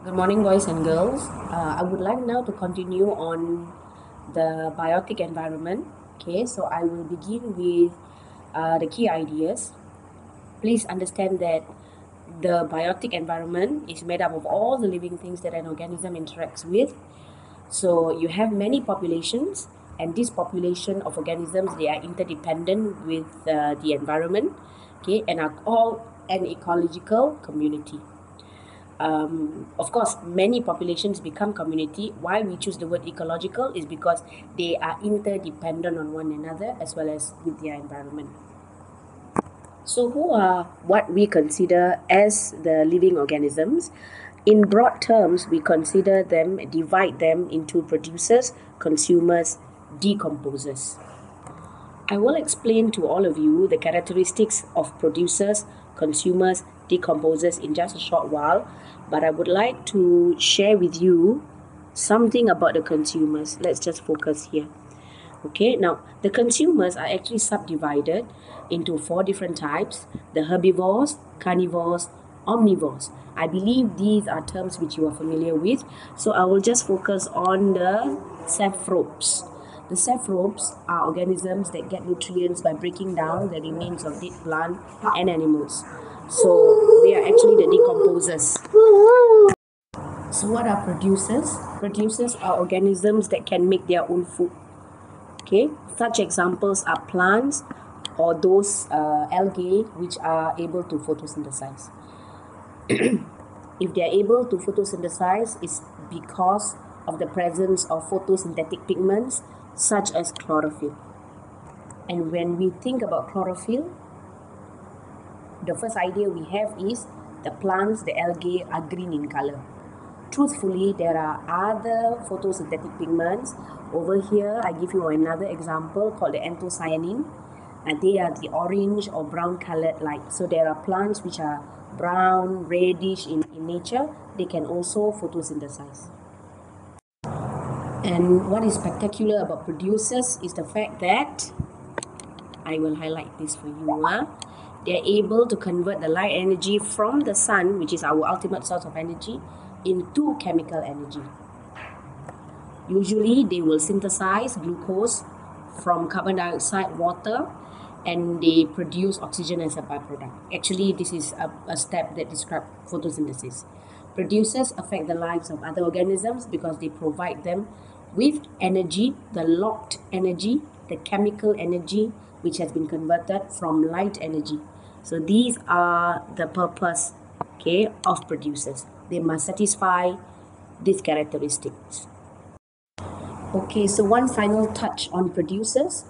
Good morning, boys and girls. I would like now to continue on the biotic environment. Okay, so I will begin with the key ideas. Please understand that the biotic environment is made up of all the living things that an organism interacts with. So you have many populations, and this population of organisms, they are interdependent with the environment, okay, and are all an ecological community. Of course, many populations become community. Why we choose the word ecological is because they are interdependent on one another as well as with their environment. So who are what we consider as the living organisms? In broad terms, we consider them, divide them into producers, consumers, decomposers. I will explain to all of you the characteristics of producers, consumers, decomposers in just a short while, but I would like to share with you something about the consumers. Let's just focus here. Okay, now the consumers are actually subdivided into 4 different types: the herbivores, carnivores, omnivores. I believe these are terms which you are familiar with, so I will just focus on the saprobes. The saprobes are organisms that get nutrients by breaking down the remains of dead plant and animals. So they are actually the decomposers. So what are producers? Producers are organisms that can make their own food. Okay, such examples are plants or those algae which are able to photosynthesize. If they are able to photosynthesize, it's because of the presence of photosynthetic pigments such as chlorophyll. And when we think about chlorophyll, the first idea we have is the plants, the algae are green in color. Truthfully, there are other photosynthetic pigments. Over here, I give you another example called the anthocyanin, and they are the orange or brown colored light. So there are plants which are brown, reddish in nature. They can also photosynthesize. And what is spectacular about producers is the fact that, I will highlight this for you, they're able to convert the light energy from the sun, which is our ultimate source of energy, into chemical energy. Usually, they will synthesize glucose from carbon dioxide, water, and they produce oxygen as a byproduct. Actually, this is a step that describes photosynthesis. Producers affect the lives of other organisms because they provide them with energy, the locked energy, the chemical energy, which has been converted from light energy. So these are the purpose, okay, of producers. They must satisfy these characteristics. Okay, so one final touch on producers.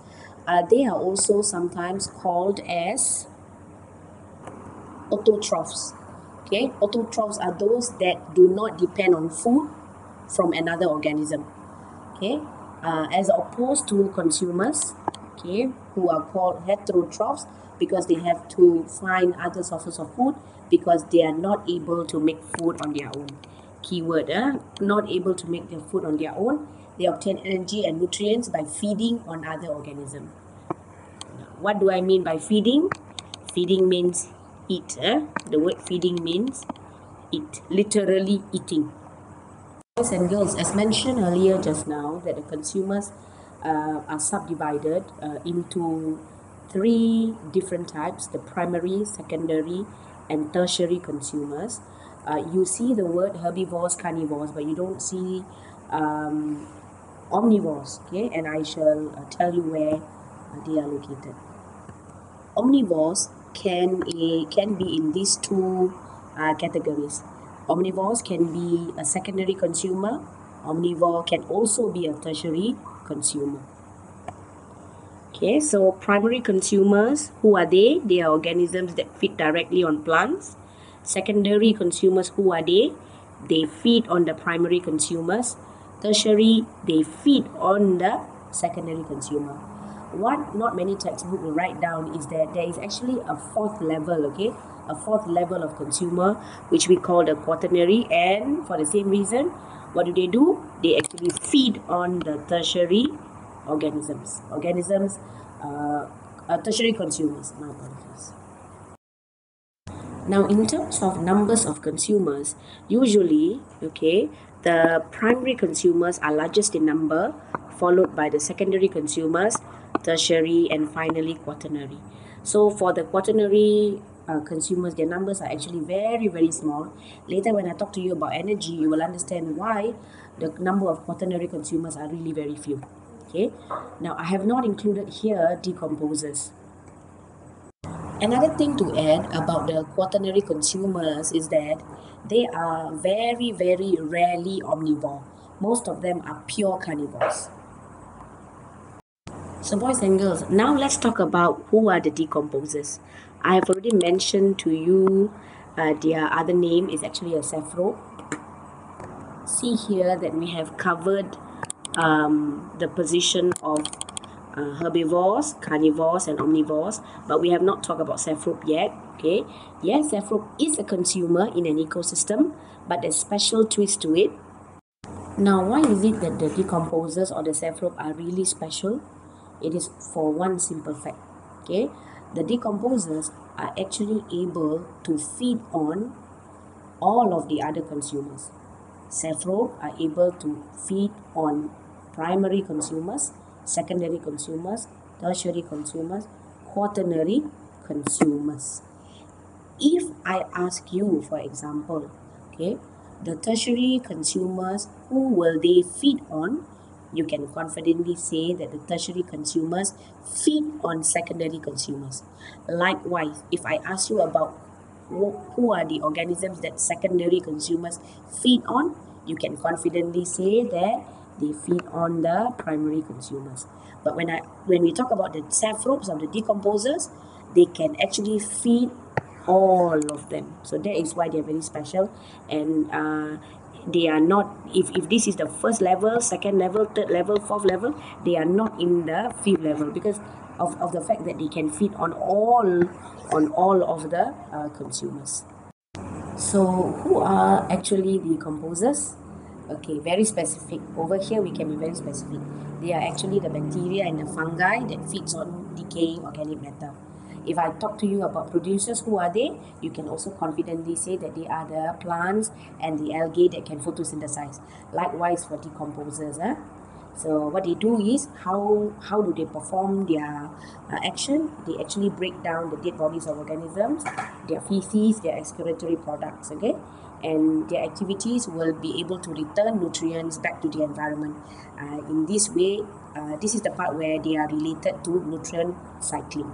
They are also sometimes called as autotrophs. Okay, autotrophs are those that do not depend on food from another organism. Okay, as opposed to consumers, okay, who are called heterotrophs because they have to find other sources of food because they are not able to make food on their own. Keyword, not able to make their food on their own. They obtain energy and nutrients by feeding on other organisms. What do I mean by feeding? Feeding means eat. The word feeding means eat, literally eating. Boys and girls, as mentioned earlier just now, that the consumers are subdivided into 3 different types: the primary, secondary, and tertiary consumers. You see the word herbivores, carnivores, but you don't see omnivores, okay? And I shall tell you where they are located. Omnivores can be in these 2 categories. Omnivores can be a secondary consumer. Omnivore can also be a tertiary consumer. Okay, so primary consumers, who are they? They are organisms that feed directly on plants. Secondary consumers, who are they? They feed on the primary consumers. Tertiary, they feed on the secondary consumer. What not many textbooks will write down is that there is actually a 4th level, okay? A 4th level of consumer, which we call the quaternary, and for the same reason, what do? They actually feed on the tertiary organisms. Tertiary consumers, my apologies. Now, in terms of numbers of consumers, usually, okay, the primary consumers are largest in number, followed by the secondary consumers, tertiary, and finally quaternary. So, for the quaternary consumers, their numbers are actually very, very small. Later, when I talk to you about energy, you will understand why the number of quaternary consumers are really very few. Okay, now I have not included here decomposers. Another thing to add about the quaternary consumers is that they are very, very rarely omnivore. Most of them are pure carnivores. So, boys and girls, now let's talk about who are the decomposers. I have already mentioned to you their other name is actually a saphro. See here that we have covered the position of herbivores, carnivores, and omnivores, but we have not talked about saphrope yet. Okay, yes, saphrope is a consumer in an ecosystem, but there's special twist to it. Now, why is it that the decomposers or the saphrope are really special? It is for one simple fact. Okay, the decomposers are actually able to feed on all of the other consumers. Saphrope are able to feed on primary consumers, secondary consumers, tertiary consumers, quaternary consumers. If I ask you, for example, okay, the tertiary consumers, who will they feed on? You can confidently say that the tertiary consumers feed on secondary consumers. Likewise, if I ask you about who are the organisms that secondary consumers feed on, you can confidently say that they feed on the primary consumers. But when we talk about the saphropes of the decomposers, they can actually feed all of them. So that is why they are very special, and they are not, if this is the first level, second level, third level, fourth level, they are not in the fifth level because of the fact that they can feed on all of the consumers. So who are actually the composers? Okay, very specific. Over here we can be very specific. They are actually the bacteria and the fungi that feeds on decaying organic matter. If I talk to you about producers, who are they? You can also confidently say that they are the plants and the algae that can photosynthesize. Likewise for decomposers. So what they do is, how do they perform their action? They actually break down the dead bodies of organisms, their feces, their excretory products, okay? And their activities will be able to return nutrients back to the environment. In this way, this is the part where they are related to nutrient cycling.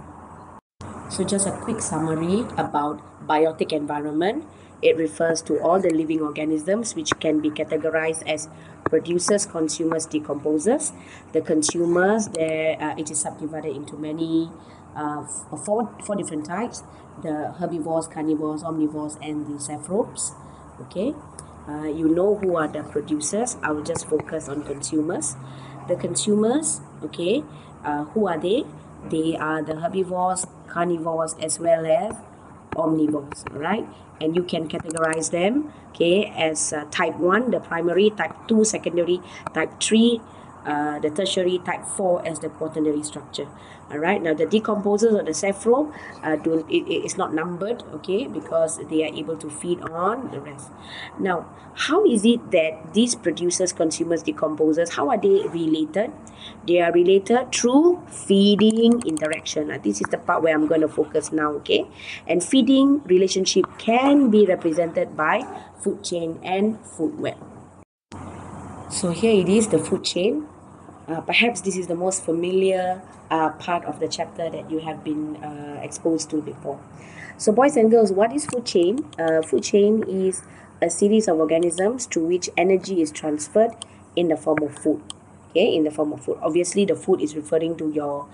So just a quick summary about biotic environment. It refers to all the living organisms which can be categorized as producers, consumers, decomposers. The consumers, it is subdivided into many four different types: the herbivores, carnivores, omnivores, and the saphropes. Okay, you know who are the producers. I will just focus on consumers. The consumers, okay, who are they? They are the herbivores, carnivores, as well as omnivores, right? And you can categorize them, okay, as type 1, the primary, type 2, secondary, type 3, the tertiary, type 4 as the quaternary structure. All right, now the decomposers or the saphrope, it's not numbered, okay, because they are able to feed on the rest. Now, how is it that these producers, consumers, decomposers, how are they related? They are related through feeding interaction. This is the part where I'm going to focus now, okay? And feeding relationship can be represented by food chain and food web. So here it is, the food chain. Perhaps this is the most familiar part of the chapter that you have been exposed to before. So boys and girls, what is food chain? Food chain is a series of organisms through which energy is transferred in the form of food. Okay, in the form of food. Obviously, the food is referring to your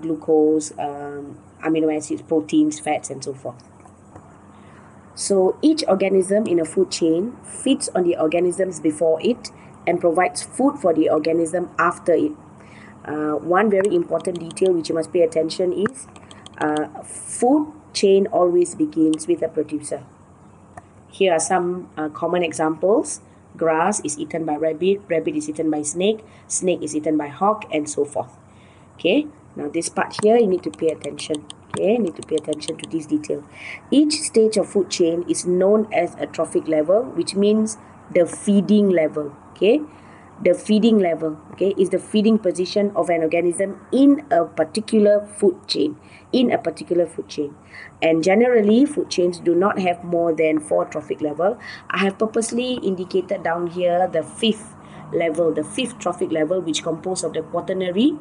glucose, amino acids, proteins, fats, and so forth. So each organism in a food chain feeds on the organisms before it and provides food for the organism after it. One very important detail which you must pay attention is food chain always begins with a producer. Here are some common examples. Grass is eaten by rabbit, rabbit is eaten by snake, snake is eaten by hawk, and so forth. Okay, now this part here you need to pay attention. Okay, need to pay attention to this detail. Each stage of food chain is known as a trophic level, which means the feeding level. Okay, the feeding level, okay, is the feeding position of an organism in a particular food chain. And generally, food chains do not have more than 4 trophic level. I have purposely indicated down here the fifth trophic level, which composed of the quaternary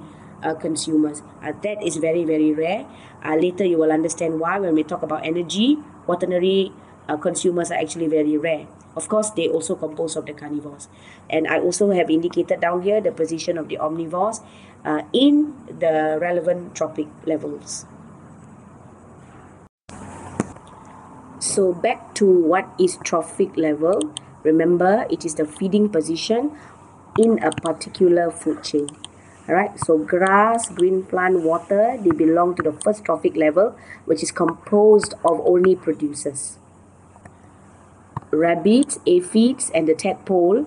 consumers. That is very, very rare. Later you will understand why when we talk about energy. Quaternary consumers are actually very rare. Of course, they also compose of the carnivores. And I also have indicated down here the position of the omnivores in the relevant trophic levels. So back to what is trophic level. Remember, it is the feeding position in a particular food chain. Alright, so grass, green plant, water, they belong to the first trophic level, which is composed of only producers. Rabbits, aphids, and the tadpole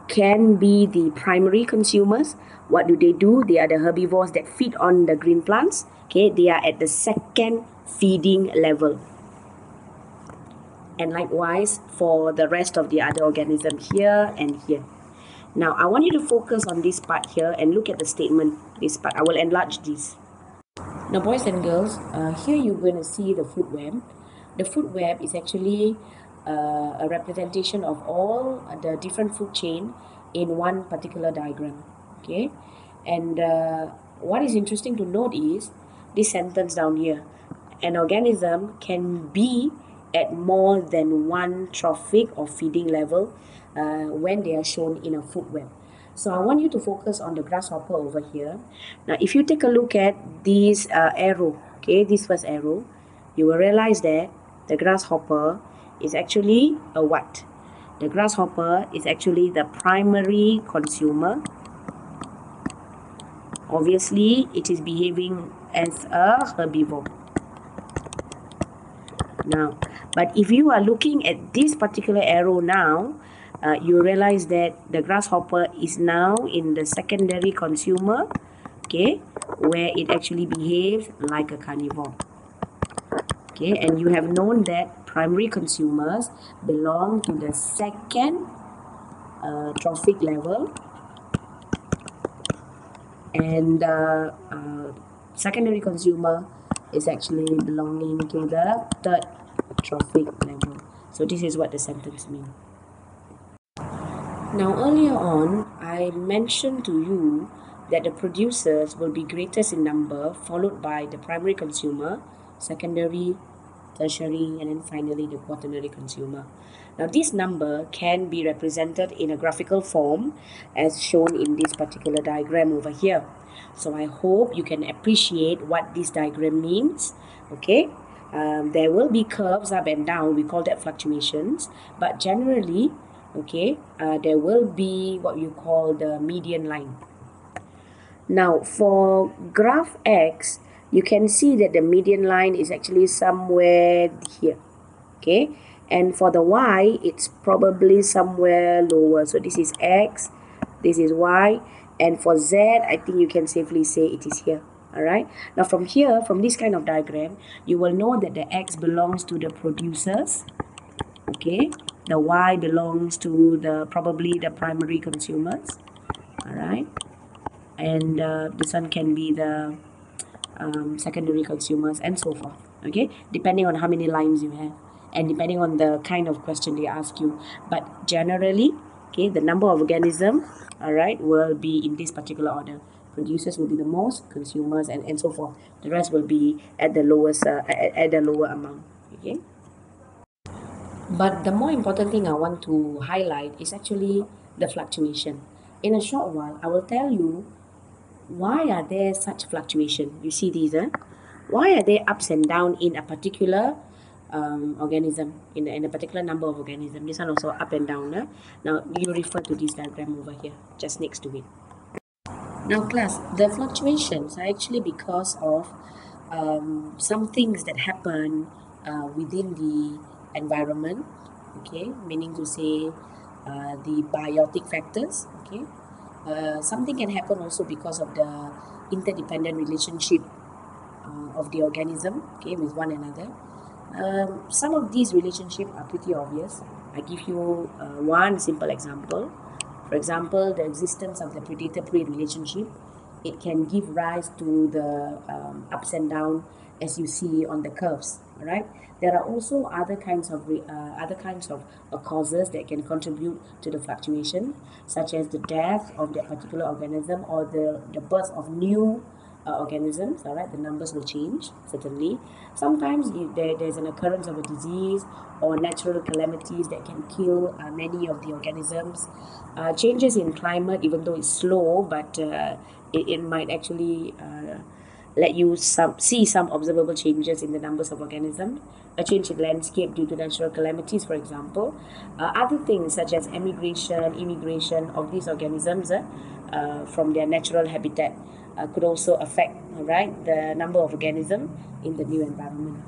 can be the primary consumers. What do? They are the herbivores that feed on the green plants. Okay, they are at the second feeding level. And likewise for the rest of the other organisms here and here. Now, I want you to focus on this part here and look at the statement. This part, I will enlarge this. Now, boys and girls, here you're going to see the food web. The food web is actually a representation of all the different food chain in one particular diagram. Okay, and what is interesting to note is this sentence down here. An organism can be at more than one trophic or feeding level when they are shown in a food web. So I want you to focus on the grasshopper over here. Now, if you take a look at this arrow, okay, this first arrow, you will realize that the grasshopper is actually a what? The grasshopper is actually the primary consumer. Obviously, it is behaving as a herbivore. Now, but if you are looking at this particular arrow now, you realize that the grasshopper is now in the secondary consumer, okay, where it actually behaves like a carnivore. Okay, and you have known that primary consumers belong to the second trophic level, and secondary consumer is actually belonging to the third trophic level. So this is what the sentence means. Now, earlier on, I mentioned to you that the producers will be greatest in number, followed by the primary consumer, secondary, tertiary, and then finally the quaternary consumer. Now, this number can be represented in a graphical form as shown in this particular diagram over here. So I hope you can appreciate what this diagram means. Okay, there will be curves up and down. We call that fluctuations, but generally, okay, there will be what you call the median line. Now, for graph X, you can see that the median line is actually somewhere here. Okay, and for the Y, it's probably somewhere lower. So this is X, this is Y, and for Z, I think you can safely say it is here. Alright, now from here, from this kind of diagram, you will know that the X belongs to the producers. Okay, the Y belongs to probably the primary consumers. Alright, and this one can be the secondary consumers and so forth. Okay, depending on how many lines you have and depending on the kind of question they ask you. But generally, okay, the number of organisms, alright, will be in this particular order. Producers will be the most, consumers, and so forth. The rest will be at the lowest, at the lower amount. Okay. But the more important thing I want to highlight is actually the fluctuation. In a short while, I will tell you why are there such fluctuation. You see these, why are there ups and down in a particular organism, in a particular number of organisms? This one also up and down. Now, you refer to this diagram over here, just next to it. Now, class, the fluctuations are actually because of some things that happen within the environment, okay, meaning to say the biotic factors, okay. Something can happen also because of the interdependent relationship of the organism, okay, with one another. Some of these relationships are pretty obvious. I give you one simple example. For example, the existence of the predator-prey relationship, it can give rise to the ups and downs as you see on the curves. All right. There are also other kinds of causes that can contribute to the fluctuation, such as the death of that particular organism or the birth of new organisms. All right, the numbers will change certainly. Sometimes if there's an occurrence of a disease or natural calamities that can kill many of the organisms. Changes in climate, even though it's slow, but it might actually let you see some observable changes in the numbers of organisms. A change in landscape due to natural calamities, for example. Other things such as immigration of these organisms from their natural habitat could also affect, the number of organisms in the new environment.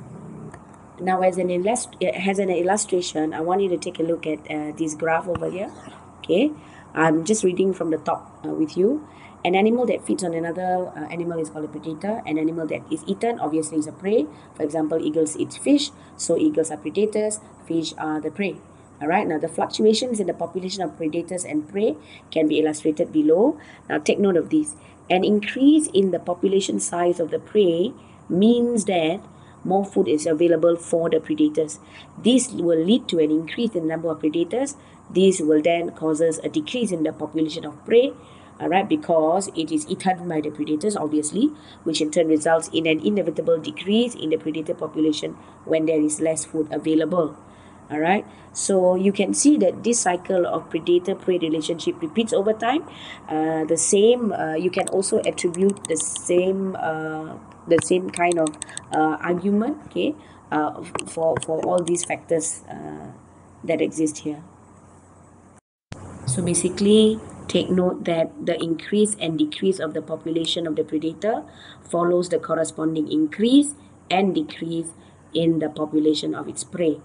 Now, as an illustration, I want you to take a look at this graph over here. Okay, I'm just reading from the top with you. An animal that feeds on another animal is called a predator. An animal that is eaten obviously is a prey. For example, eagles eat fish, so eagles are predators, fish are the prey. All right, now the fluctuations in the population of predators and prey can be illustrated below. Now take note of this. An increase in the population size of the prey means that more food is available for the predators. This will lead to an increase in the number of predators. This will then causes a decrease in the population of prey, all right, because it is eaten by the predators, obviously, which in turn results in an inevitable decrease in the predator population when there is less food available. All right, so you can see that this cycle of predator-prey relationship repeats over time. You can also attribute the same kind of argument, okay, for all these factors that exist here. So basically, take note that the increase and decrease of the population of the predator follows the corresponding increase and decrease in the population of its prey.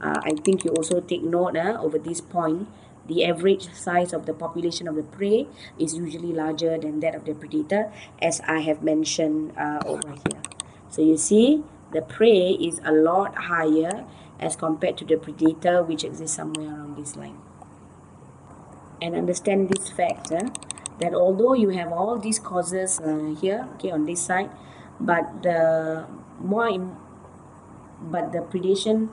I think you also take note over this point, the average size of the population of the prey is usually larger than that of the predator, as I have mentioned over here. So you see, the prey is a lot higher as compared to the predator, which exists somewhere around this line. And understand this fact that although you have all these causes here, okay, on this side, but the predation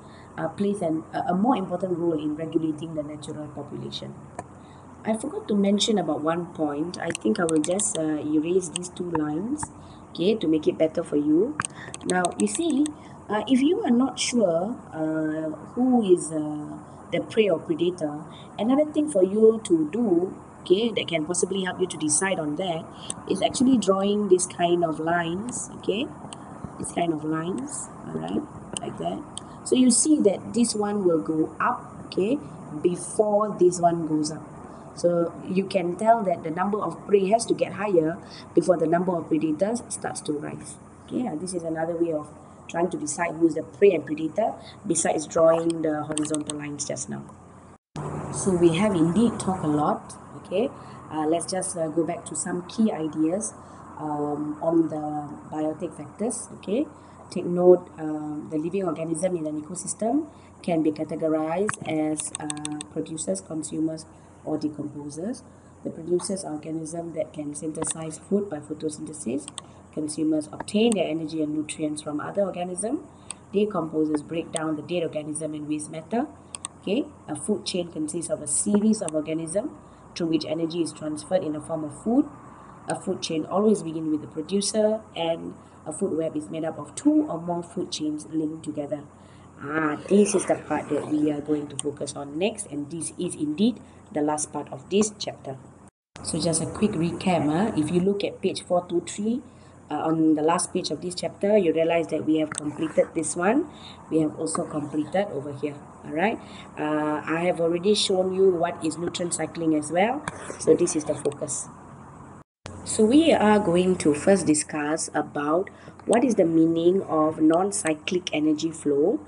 plays a more important role in regulating the natural population. I forgot to mention about one point. I think I will just erase these two lines, okay, to make it better for you. Now, you see, if you are not sure who is the prey or predator, another thing for you to do, okay, that can possibly help you to decide on that is actually drawing this kind of lines, okay, this kind of lines, all right, like that. So you see that this one will go up, okay, before this one goes up. So you can tell that the number of prey has to get higher before the number of predators starts to rise. Okay, and this is another way of trying to decide who is the prey and predator besides drawing the horizontal lines just now. So we have indeed talked a lot. Okay, let's just go back to some key ideas on the biotic factors. Okay, take note, the living organism in an ecosystem can be categorized as producers, consumers, or decomposers. The producers are organisms that can synthesize food by photosynthesis. Consumers obtain their energy and nutrients from other organisms. Decomposers break down the dead organism and waste matter. Okay, a food chain consists of a series of organisms through which energy is transferred in the form of food. A food chain always begins with the producer, and a food web is made up of two or more food chains linked together. This is the part that we are going to focus on next, and this is indeed the last part of this chapter. So just a quick recap. If you look at page 423, on the last page of this chapter, you realize that we have completed this one. We have also completed over here. All right. I have already shown you what is nutrient cycling as well. So this is the focus. So we are going to first discuss about what is the meaning of non-cyclic energy flow.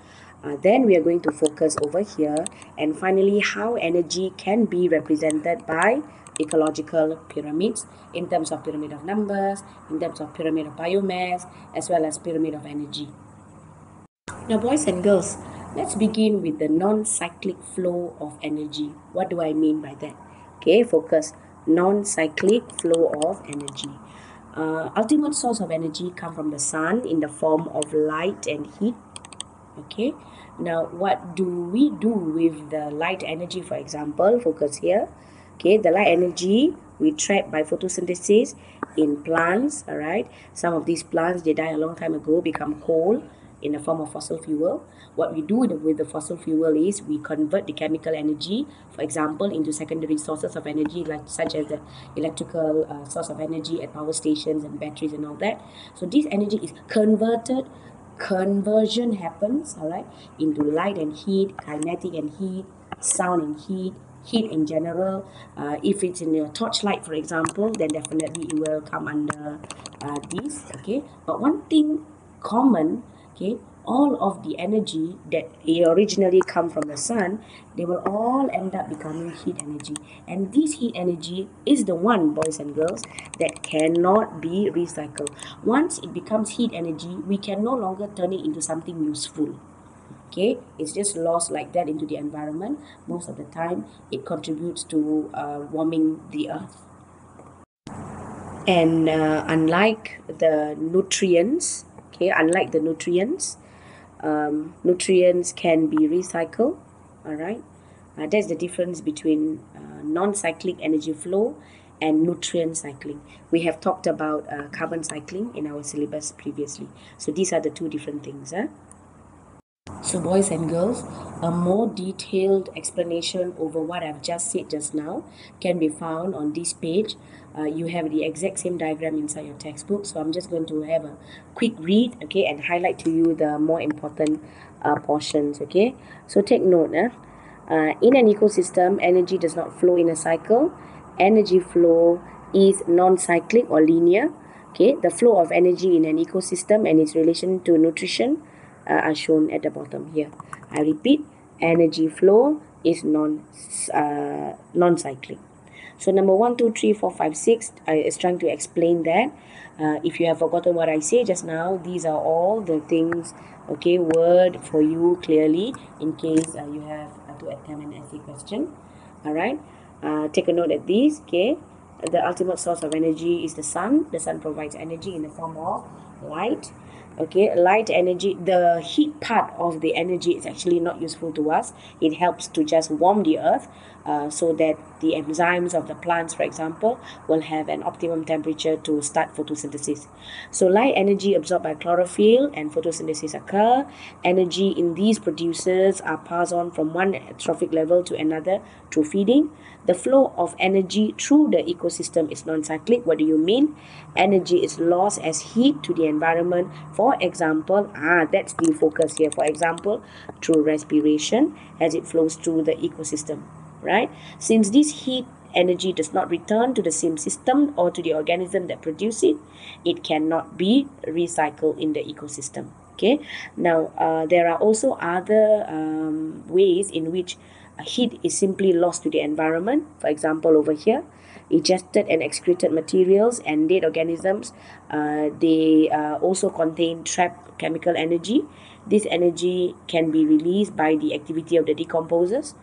Then we are going to focus over here, and finally how energy can be represented by ecological pyramids in terms of pyramid of numbers, in terms of pyramid of biomass, as well as pyramid of energy. Now, boys and girls, let's begin with the non-cyclic flow of energy. What do I mean by that? Okay, focus. Non-cyclic flow of energy. Ultimate source of energy come from the sun in the form of light and heat. Okay, now what do we do with the light energy? For example, focus here. Okay, the light energy we trap by photosynthesis in plants. All right, some of these plants, they die a long time ago, become coal in the form of fossil fuel. What we do with the fossil fuel is we convert the chemical energy, for example, into secondary sources of energy, like such as the electrical source of energy at power stations and batteries and all that. So this energy is converted. Conversion happens, all right, into light and heat, kinetic and heat, sound and heat in general. If it's in your torchlight, for example, then definitely it will come under this. Okay, but one thing common, okay, all of the energy that originally come from the sun, they will all end up becoming heat energy, and this heat energy is the one, boys and girls, that cannot be recycled. Once it becomes heat energy, we can no longer turn it into something useful. Okay, it's just lost like that into the environment. Most of the time it contributes to warming the earth. And unlike the nutrients, okay, unlike the nutrients, nutrients can be recycled. All right, that's the difference between non-cyclic energy flow and nutrient cycling. We have talked about carbon cycling in our syllabus previously, so these are the two different things. So, boys and girls, a more detailed explanation over what I've just said just now can be found on this page. You have the exact same diagram inside your textbook, so I'm just going to have a quick read, okay, and highlight to you the more important portions, okay. So take note. In an ecosystem, energy does not flow in a cycle. Energy flow is non-cyclic or linear. Okay, the flow of energy in an ecosystem and its relation to nutrition are shown at the bottom here. I repeat, energy flow is non-cyclic. So number 1, 2, 3, 4, 5, 6 is trying to explain that. If you have forgotten what I say just now, these are all the things, okay, word for you clearly in case you have to attempt an essay question. All right, take a note at these. Okay, the ultimate source of energy is the sun. The sun provides energy in the form of light. Okay, light energy, the heat part of the energy is actually not useful to us. It helps to just warm the earth so that the enzymes of the plants, for example, will have an optimum temperature to start photosynthesis. So light energy absorbed by chlorophyll and photosynthesis occur. Energy in these producers are passed on from one trophic level to another through feeding. The flow of energy through the ecosystem is non-cyclic. What do you mean? Energy is lost as heat to the environment. For example, that's the focus here. For example, through respiration as it flows through the ecosystem, right? Since this heat energy does not return to the same system or to the organism that produce it, it cannot be recycled in the ecosystem. Okay. Now, there are also other ways in which heat is simply lost to the environment. For example, over here, ingested and excreted materials and dead organisms, they also contain trapped chemical energy. This energy can be released by the activity of the decomposers,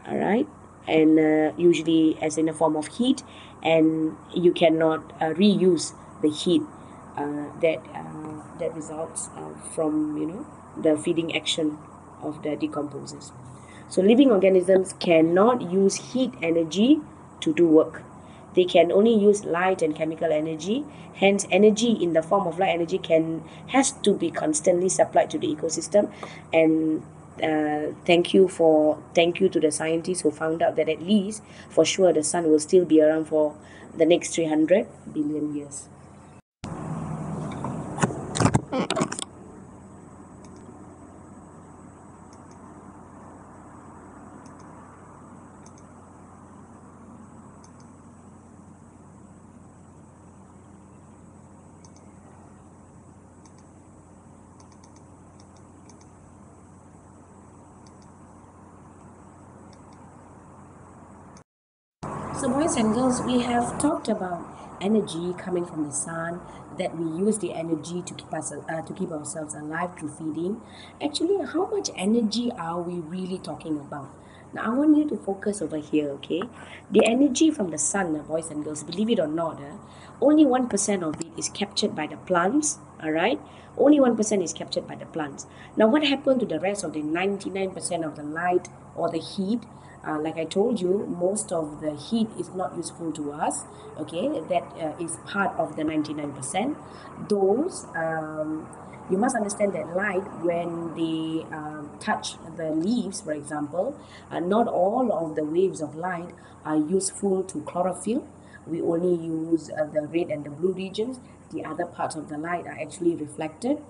all right, and usually as in a form of heat, and you cannot reuse the heat that results from the feeding action of the decomposers. So living organisms cannot use heat energy to do work. They can only use light and chemical energy. Hence, energy in the form of light energy has to be constantly supplied to the ecosystem. And thank you to the scientists who found out that at least for sure the sun will still be around for the next 300 billion years. So boys and girls, we have talked about energy coming from the sun, that we use the energy to keep ourselves alive through feeding. Actually, how much energy are we really talking about? Now, I want you to focus over here, okay? The energy from the sun, boys and girls, believe it or not, only 1% of it is captured by the plants, all right? Only 1% is captured by the plants. Now, what happened to the rest of the 99% of the light or the heat? Like I told you, most of the heat is not useful to us. Okay, that is part of the 99%. Those you must understand that light, when they touch the leaves, for example, not all of the waves of light are useful to chlorophyll. We only use the red and the blue regions. The other parts of the light are actually reflected,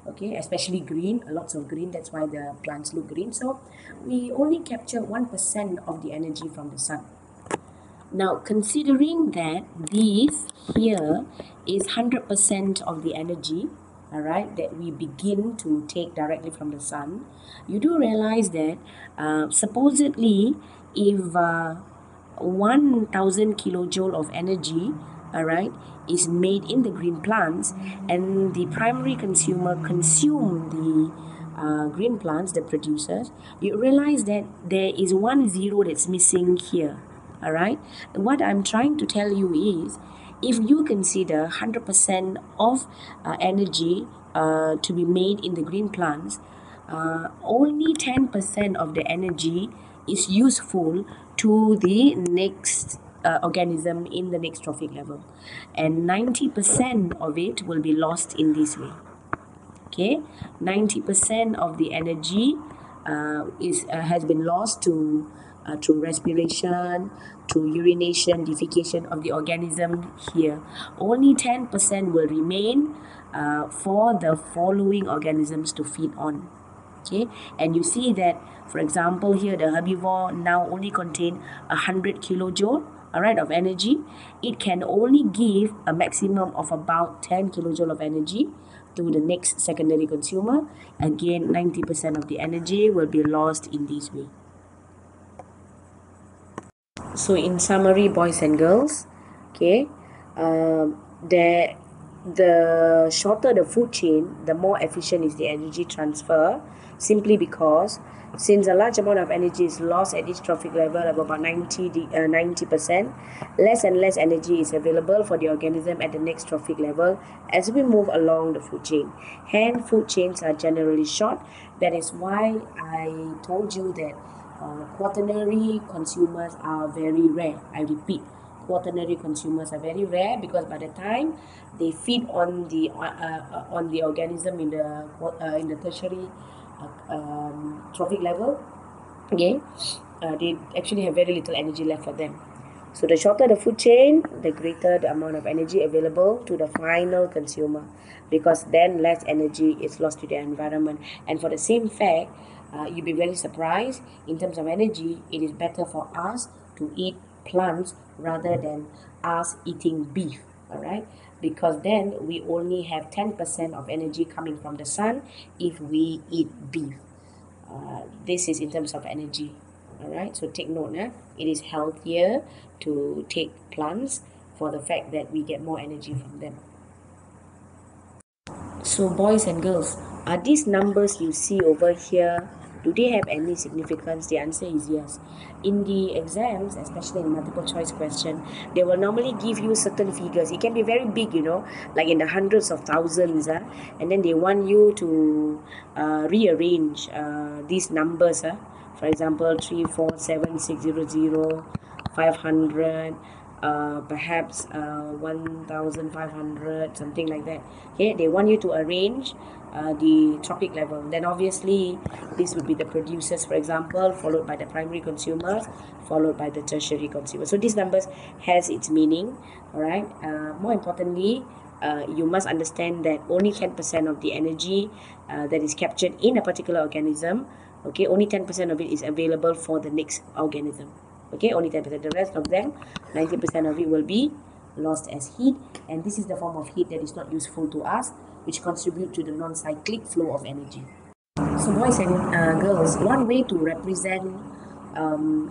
okay, especially green, lots of green, that's why the plants look green. So we only capture 1% of the energy from the sun. Now, considering that this here is 100% of the energy, all right, that we begin to take directly from the sun, you do realize that supposedly if 1000 kilojoule of energy, all right, is made in the green plants, and the primary consumer consume the green plants, the producers, you realize that there is one zero that's missing here. All right, what I'm trying to tell you is, if you consider 100% of energy to be made in the green plants, only 10% of the energy is useful to the next organism in the next trophic level, and 90% of it will be lost in this way. Okay, 90% of the energy has been lost to through respiration, through urination, defecation of the organism here. Only 10% will remain for the following organisms to feed on. Okay, and you see that, for example, here the herbivore now only contain 100 kilojoule, all right, of energy. It can only give a maximum of about 10 kilojoule of energy to the next secondary consumer. Again, 90% of the energy will be lost in this way. So in summary, boys and girls, okay, the shorter the food chain, the more efficient is the energy transfer, simply because since a large amount of energy is lost at each trophic level of about 90%, less and less energy is available for the organism at the next trophic level as we move along the food chain. Hence, food chains are generally short. That is why I told you that quaternary consumers are very rare. I repeat, quaternary consumers are very rare, because by the time they feed on the organism in the tertiary trophic level, okay, they actually have very little energy left for them. So the shorter the food chain, the greater the amount of energy available to the final consumer, because then less energy is lost to the environment. And for the same fact, you'll be very surprised, in terms of energy, it is better for us to eat plants rather than us eating beef, all right? Because then we only have 10% of energy coming from the sun if we eat beef. This is in terms of energy, all right? So take note, it is healthier to take plants for the fact that we get more energy from them. So boys and girls, are these numbers you see over here, do they have any significance? The answer is yes. In the exams, especially in multiple choice question, they will normally give you certain figures. It can be very big, like in the hundreds of thousands, and then they want you to rearrange these numbers. For example, 3, 4, 7, 6, 0, 0, 500, perhaps 1500, something like that. Okay, they want you to arrange the trophic level. Then obviously this would be the producers, for example, followed by the primary consumers, followed by the tertiary consumers. So these numbers has its meaning, all right? More importantly, you must understand that only 10% of the energy that is captured in a particular organism, okay, only 10% of it is available for the next organism. Okay, only 10%. The rest of them, 90% of it will be lost as heat, and this is the form of heat that is not useful to us, which contribute to the non-cyclic flow of energy. So boys and girls, one way to represent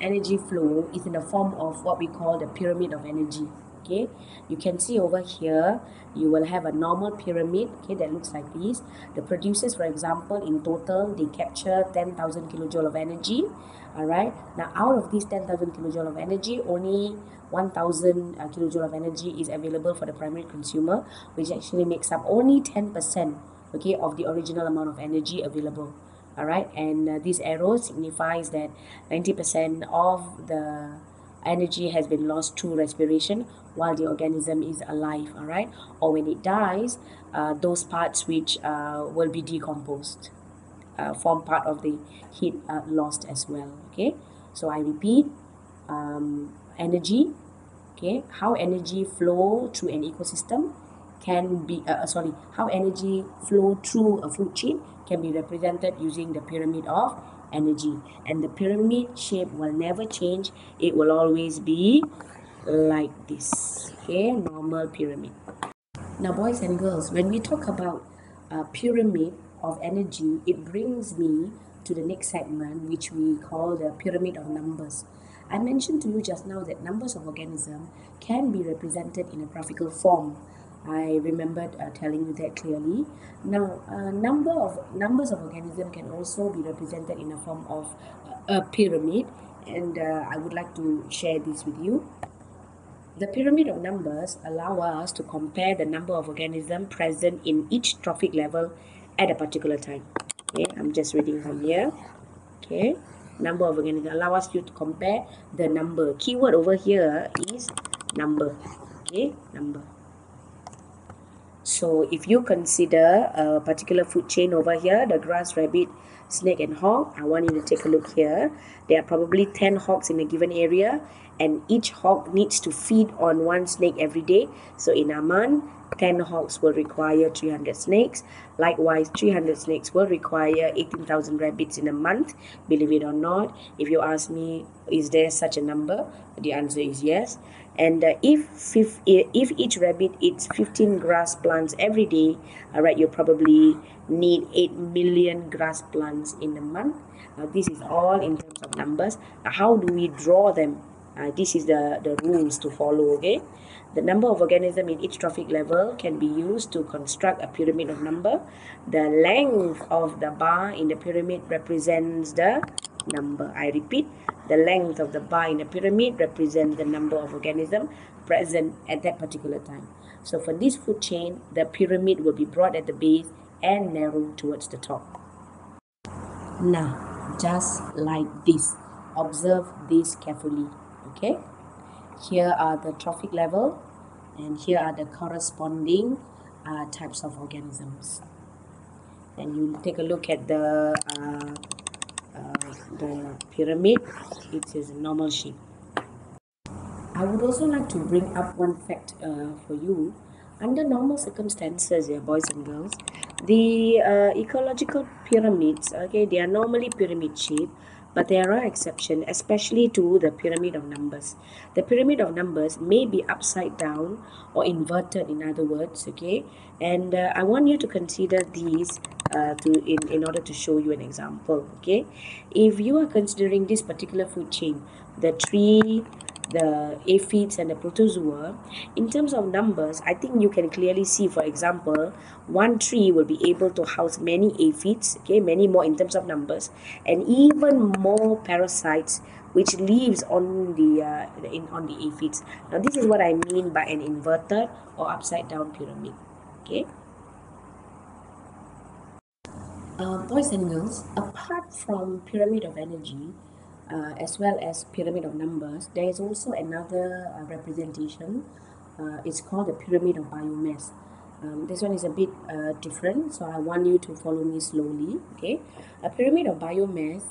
energy flow is in the form of what we call the pyramid of energy. Okay, you can see over here you will have a normal pyramid, okay, that looks like this. The producers, for example, in total they capture 10,000 kilojoule of energy. All right, now out of these 10,000 kilojoule of energy, only 1,000 kilojoule of energy is available for the primary consumer, which actually makes up only 10%, okay, of the original amount of energy available. All right, and this arrow signifies that 90% of the energy has been lost through respiration while the organism is alive. All right, or when it dies, those parts which will be decomposed form part of the heat lost as well. Okay, so I repeat, energy, okay, how energy flow through an ecosystem can be how energy flow through a food chain can be represented using the pyramid of energy, and the pyramid shape will never change. It will always be like this, okay, normal pyramid. Now, boys and girls, when we talk about pyramid of energy, it brings me to the next segment, which we call the pyramid of numbers. I mentioned to you just now that numbers of organisms can be represented in a graphical form. I remembered telling you that clearly. Now, numbers of organisms can also be represented in a form of a pyramid, and I would like to share this with you. The pyramid of numbers allow us to compare the number of organisms present in each trophic level at a particular time. Okay, I'm just reading from here. Okay, number of organisms allow us to compare the number. Keyword over here is number. Okay, number. So if you consider a particular food chain over here, the grass, rabbit, snake and hog, I want you to take a look here. There are probably 10 hogs in a given area, and each hog needs to feed on one snake every day. So in a month, 10 hogs will require 300 snakes. Likewise, 300 snakes will require 18,000 rabbits in a month. Believe it or not, if you ask me, is there such a number? The answer is yes. And if each rabbit eats 15 grass plants every day, all right, you probably need 8 million grass plants in a month. Now, this is all in terms of numbers. Now, how do we draw them? This is the rules to follow, okay? The number of organisms in each trophic level can be used to construct a pyramid of number. The length of the bar in the pyramid represents the number. I repeat, the length of the bar in the pyramid represents the number of organisms present at that particular time. So for this food chain, the pyramid will be broad at the base and narrow towards the top. Now, just like this, observe this carefully, okay? Here are the trophic level, and here are the corresponding types of organisms. And you take a look at the pyramid. It is a normal shape. I would also like to bring up one fact for you. Under normal circumstances, boys and girls, the ecological pyramids, okay, they are normally pyramid shaped, but there are exceptions, especially to the pyramid of numbers. The pyramid of numbers may be upside down or inverted, in other words, okay. And I want you to consider these in order to show you an example, okay. If you are considering this particular food chain, the tree, the aphids and the protozoa, in terms of numbers, I think you can clearly see, for example, one tree will be able to house many aphids, okay, many more in terms of numbers, and even more parasites which lives on the on the aphids. Now this is what I mean by an inverted or upside down pyramid, okay. Boys and girls, apart from pyramid of energy, as well as pyramid of numbers, there is also another representation. It's called the pyramid of biomass. This one is a bit different, so I want you to follow me slowly, okay. A pyramid of biomass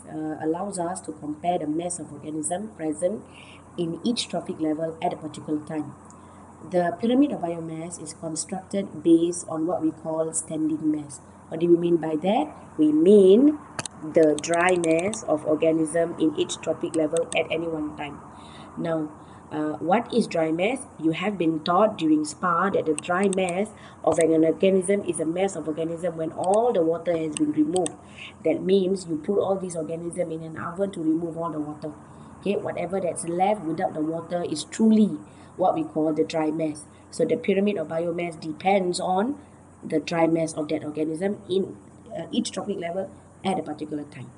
allows us to compare the mass of organism present in each trophic level at a particular time. The pyramid of biomass is constructed based on what we call standing mass. What do we mean by that? We mean the dry mass of organism in each trophic level at any one time. Now, what is dry mass? You have been taught during SPA that the dry mass of an organism is a mass of organism when all the water has been removed. That means you put all these organisms in an oven to remove all the water. Okay, whatever that's left without the water is truly what we call the dry mass. So the pyramid of biomass depends on the dry mass of that organism in each trophic level at a particular time.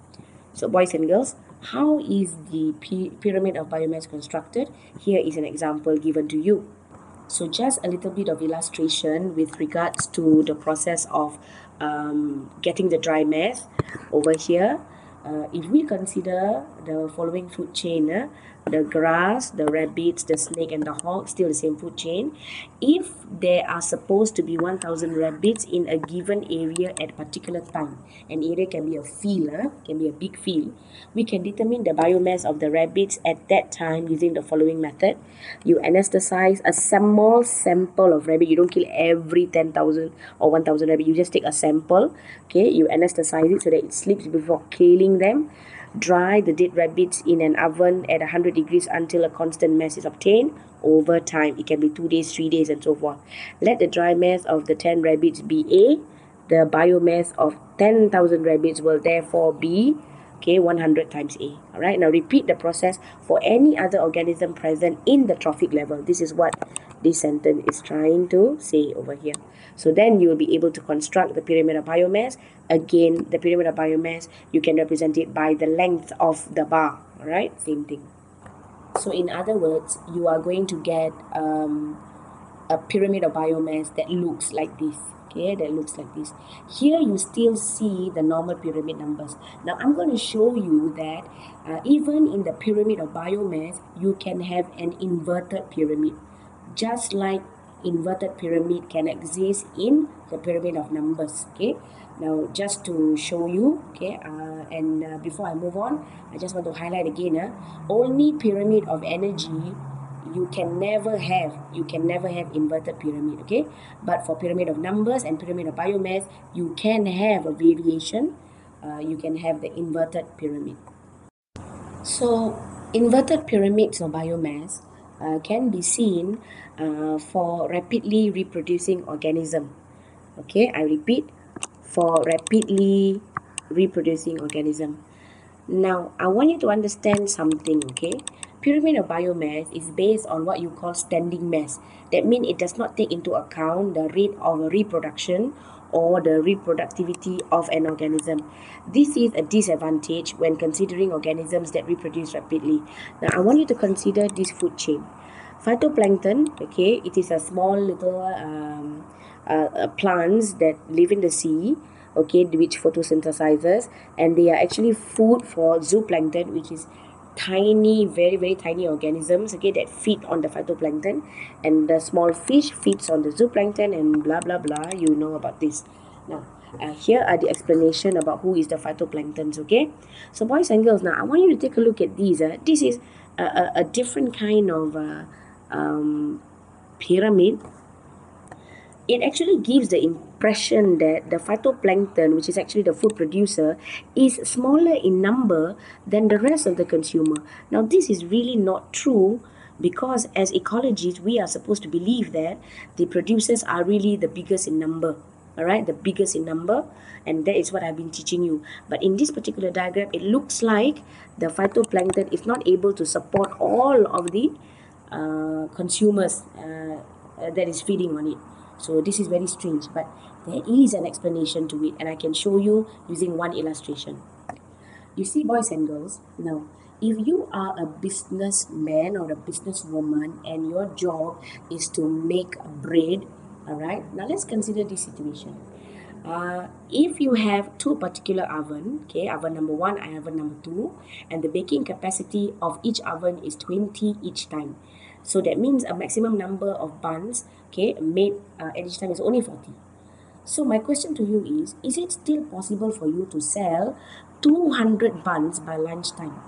So boys and girls, how is the pyramid of biomass constructed? Here is an example given to you. So just a little bit of illustration with regards to the process of getting the dry mass over here. If we consider the following food chain, the grass, the rabbits, the snake, and the hog, still the same food chain. If there are supposed to be 1,000 rabbits in a given area at a particular time, an area can be a field, can be a big field, we can determine the biomass of the rabbits at that time using the following method. You anesthetize a small sample of rabbit. You don't kill every 10,000 or 1,000 rabbit. You just take a sample. Okay, you anesthetize it so that it sleeps before killing them. Dry the dead rabbits in an oven at 100 degrees until a constant mass is obtained over time. It can be 2 days, 3 days, and so forth. Let the dry mass of the 10 rabbits be A. The biomass of 10,000 rabbits will therefore be 100 times A. All right, now repeat the process for any other organism present in the trophic level. This is what this sentence is trying to say over here. So then you will be able to construct the pyramid of biomass. Again, the pyramid of biomass, you can represent it by the length of the bar. All right, same thing. So in other words, you are going to get a pyramid of biomass that looks like this. Okay, that looks like this. Here you still see the normal pyramid numbers. Now I'm going to show you that even in the pyramid of biomass, you can have an inverted pyramid. Just like inverted pyramid can exist in the pyramid of numbers. Okay, now just to show you, and before I move on, I just want to highlight again, only pyramid of energy you can never have inverted pyramid. Okay, but for pyramid of numbers and pyramid of biomass, you can have a variation. You can have the inverted pyramid. So inverted pyramids of biomass can be seen for rapidly reproducing organism. Okay, I repeat, for rapidly reproducing organism. Now, I want you to understand something, okay? Pyramid of biomass is based on what you call standing mass. That means it does not take into account the rate of reproduction or the reproductivity of an organism. This is a disadvantage when considering organisms that reproduce rapidly. Now, I want you to consider this food chain. Phytoplankton, okay, it is a small little plants that live in the sea, okay, which photosynthesizes, and they are actually food for zooplankton, which is tiny, very very tiny organisms, okay, that feed on the phytoplankton, and the small fish feeds on the zooplankton, and blah blah blah. You know about this. Now here are the explanation about who is the phytoplanktons. Okay, so boys and girls, now I want you to take a look at these. This is a different kind of pyramid. It actually gives the impression that the phytoplankton, which is actually the food producer, is smaller in number than the rest of the consumer. Now, this is really not true, because as ecologists, we are supposed to believe that the producers are really the biggest in number. All right, the biggest in number, and that is what I've been teaching you. But in this particular diagram, it looks like the phytoplankton is not able to support all of the consumers that is feeding on it. So this is very strange, but there is an explanation to it, and I can show you using one illustration. You see, boys and girls, now if you are a businessman or a businesswoman and your job is to make bread, all right, now let's consider this situation. If you have two particular oven, okay, oven number 1 and oven number 2, and the baking capacity of each oven is 20 each time, so that means a maximum number of buns, okay, made at each time is only 40. So my question to you is it still possible for you to sell 200 buns by lunchtime?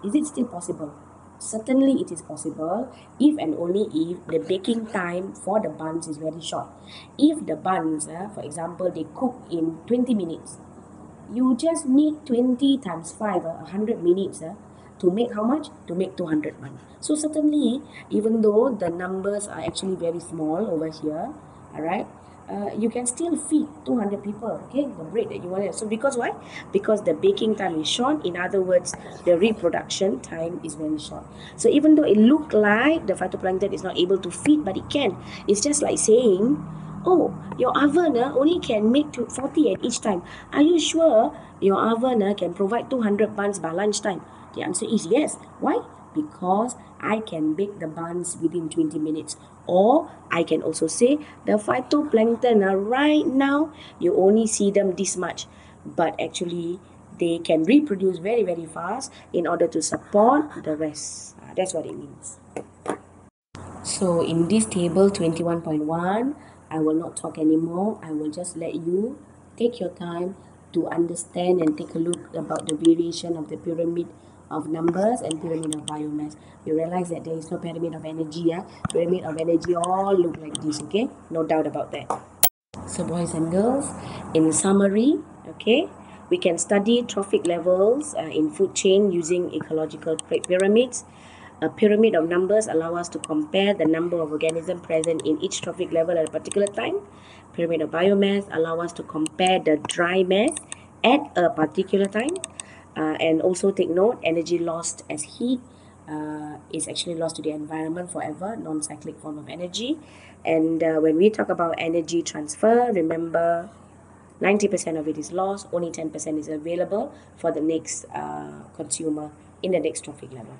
Is it still possible? Certainly it is possible if and only if the baking time for the buns is very short. If the buns, for example, they cook in 20 minutes, you just need 20 times 5, 100 minutes to make how much? To make 200 buns. So certainly, even though the numbers are actually very small over here, all right, you can still feed 200 people, okay, the bread that you want. So because why? Because the baking time is short. In other words, the reproduction time is very short. So even though it look like the phytoplankton is not able to feed, but it can. It's just like saying, oh, your oven only can make 40 at each time. Are you sure your oven can provide 200 buns by lunchtime? The answer is yes. Why? Because I can bake the buns within 20 minutes. Or I can also say the phytoplankton right now, you only see them this much. But actually, they can reproduce very, very fast in order to support the rest. That's what it means. So in this table 21.1, I will not talk anymore. I will just let you take your time to understand and take a look about the variation of the pyramid of numbers and pyramid of biomass. You realize that there is no pyramid of energy. Yeah? Pyramid of energy all look like this, okay? No doubt about that. So boys and girls, in summary, okay, we can study trophic levels in food chain using ecological pyramids. A pyramid of numbers allow us to compare the number of organisms present in each trophic level at a particular time. Pyramid of biomass allow us to compare the dry mass at a particular time. And also take note, energy lost as heat is actually lost to the environment forever, non-cyclic form of energy. And when we talk about energy transfer, remember 90% of it is lost, only 10% is available for the next consumer in the next trophic level.